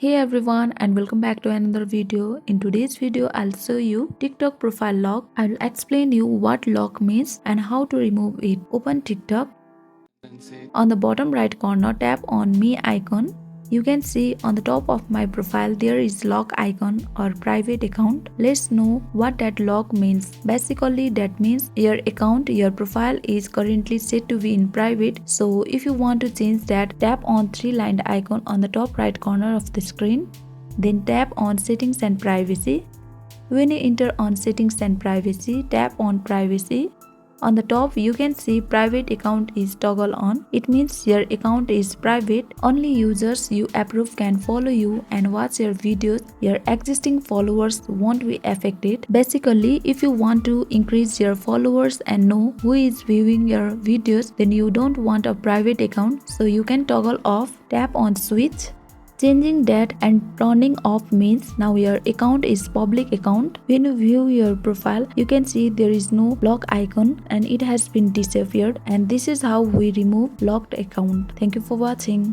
Hey everyone and welcome back to another video. In today's video I'll show you TikTok profile lock. I'll explain you what lock means and how to remove it. Open TikTok. On the bottom right corner tap on me icon. You can see on the top of my profile there is lock icon or private account. Let's know what that lock means. Basically that means your account, your profile is currently set to be in private. So if you want to change that, tap on three-lined icon on the top right corner of the screen. Then tap on settings and privacy. When you enter on settings and privacy, tap on privacy. On the top, you can see private account is toggle on. It means your account is private. Only users you approve can follow you and watch your videos. Your existing followers won't be affected. Basically, if you want to increase your followers and know who is viewing your videos, then you don't want a private account. So you can toggle off, tap on switch. Changing that and turning off means now your account is public account. When you view your profile, you can see there is no lock icon and it has been disappeared, and this is how we remove locked account. Thank you for watching.